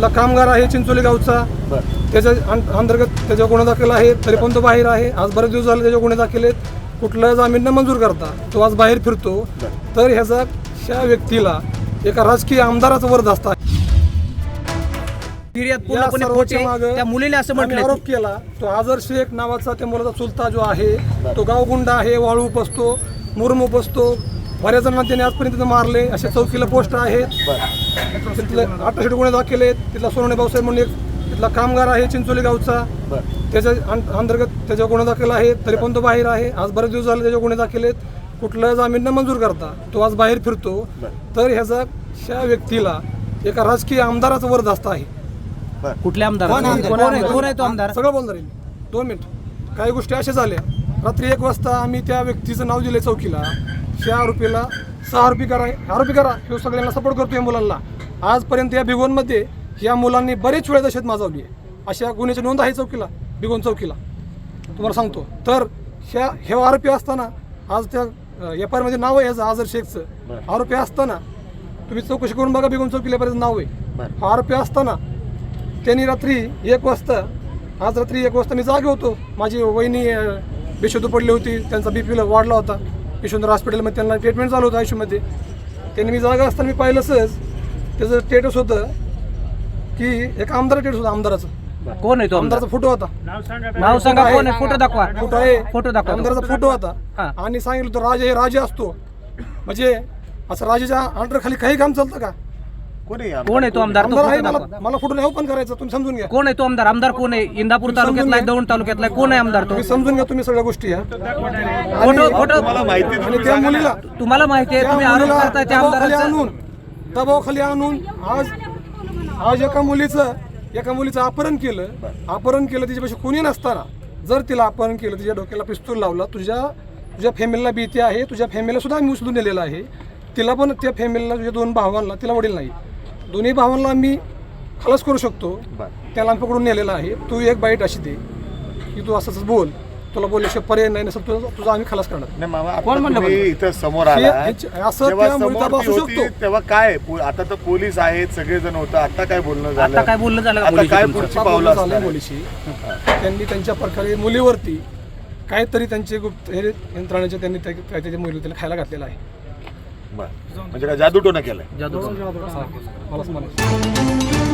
तिथला कामगार आहे चिंचोली गावचा, त्याच्या अंतर्गत त्याच्या गुन्हा दाखल आहे, तरी पण तो बाहेर आहे. आज बरेच दिवस झाले त्याचे गुन्हे दाखल आहेत. कुठला जामीन न मंजूर करता तो आज बाहेर फिरतो. तर ह्या व्यक्तीला एका राजकीय आमदाराचा वरदहस्त आहे. त्या मुलीने असं म्हटलं, आरोप केला तो आझर शेख नावाचा त्या मुलाचा चुलता जो आहे तो गावगुंडा आहे, वाळू उपसतो, मुरुम उपसतो. बऱ्याच जणांना त्याने आजपर्यंत मारले. अशा चौकीला पोस्ट आहेत. तिथले 68 गुन्हे दाखल आहेत. तिथला सोनवणे भाऊसाहेब म्हणून एक तिथला कामगार आहे चिंचोली गावचा, त्याच्या अंतर्गत त्याच्या गुन्हा दाखल आहे, तरी पण तो बाहेर आहे. आज बरेच दिवस झाले त्याचे गुन्हे दाखल आहेत. कुठला जामीन न मंजूर करता तो आज बाहेर फिरतो. तर ह्या व्यक्तीला एका राजकीय आमदाराचा वरदहस्त आहे. कुठल्या आमदार कोण आहे तो आमदार? सगळं बोलणार येईल. 2 मिनिट. काही गोष्टी अशा झाल्या. रात्री 1 वाजता आम्ही त्या व्यक्तीचं नाव दिले चौकीला. त्या आरोपीला 6 आरोपी करा हे सगळ्यांना सपोर्ट करतो या मुलांना. आजपर्यंत या भिगवणमध्ये या मुलांनी बरेच वेळा दहशत माजवली आहे. अशा गुन्ह्याची नोंद आहे चौकीला, भिगवण चौकीला, तुम्हाला सांगतो. तर हे आरोपी असताना आज त्या एफ आय आरमध्ये नाव आहे याचं आझर शेखचं. आरोपी असताना तुम्ही चौकशी करून बघा, भिगवण चौकीलापर्यंत नाव आहे. हा आरोपी असताना त्यांनी रात्री 1 वाजता आज रात्री 1 वाजता मी जागे होतो. माझी वहिनी बेशुद्ध पडली होती, त्यांचा BP वाढला होता. यशवंत हॉस्पिटलमध्ये त्यांना ट्रीटमेंट चालू होतं आयुष्यामध्ये. त्यांनी मी जागा असताना मी पाहिलं सहज त्याचं स्टेटस होतं की एक आमदार स्टेटस होतं. आमदाराचं कोण आहे तो? आमदाराचा फोटो होता. नाव सांगा कोण आहे? फोटो दाखवा. फोटो आहे, फोटो दाखवा. आमदाराचा फोटो होता. आणि सांगितलं होतं राजा हे राजा असतो. म्हणजे असं राजाच्या अंडर खाली काही काम चालतं का? कोण आहे तो आमदार? आमदार आहे. मला फोटो नाही ओपन करायचा, तुम्ही समजून घ्या. कोण आहे तो आमदार? आमदार कोण आहे? इंदापूर तालुक्यातला आहे, दौंड तालुक्यातला आहे? कोण आहे आमदार तो? तुम्ही समजून घ्या, तुम्ही सगळ्या गोष्टी. फोटो आणि त्या मुलीला तुम्हाला माहिती आहे, तुम्ही आरोप करताय त्या आमदाराचा. दबावाखाली आणून आज एका मुलीचं अपहरण केलं. तिच्यापाशी कोणी नसताना जर तिला अपहरण केलं, तिच्या डोक्याला पिस्तूल लावला. तुझ्या फॅमिलीला भीती आहे, तुझ्या फॅमिलीला सुद्धा आम्ही उचलून नेलेलं आहे. तिला पण त्या फॅमिलीला, तुझ्या 2 भावांना, तिला वडील नाही, दोन्ही भावांना आम्ही खलास करू शकतो. त्याला आम्ही पकडून नेलेला आहे. तू एक बाईट अशी दे की तू असंच बोल, तुला बोलल्याशिवाय पर्याय नाही, नसेल तुझा आम्ही खलास करणार. कोण म्हणलं इथं समोर आला असं त्या मुलीचा बाप असू शकतो. तेव्हा काय आता तर पोलीस आहेत, सगळेजण होतं. आता काय बोलणं झालं? आता काय बोलणं झालं? आता काय पुढची पावलं झाली मुलीशी? त्यांनी त्यांच्या प्रकारे मुलीवरती काहीतरी त्यांचे गुप्त यंत्रणेच्या त्यांनी काहीतरी मुली त्याला खायला घातलेला आहे. म्हणजे काय जादूटोना केलाय? जादू मला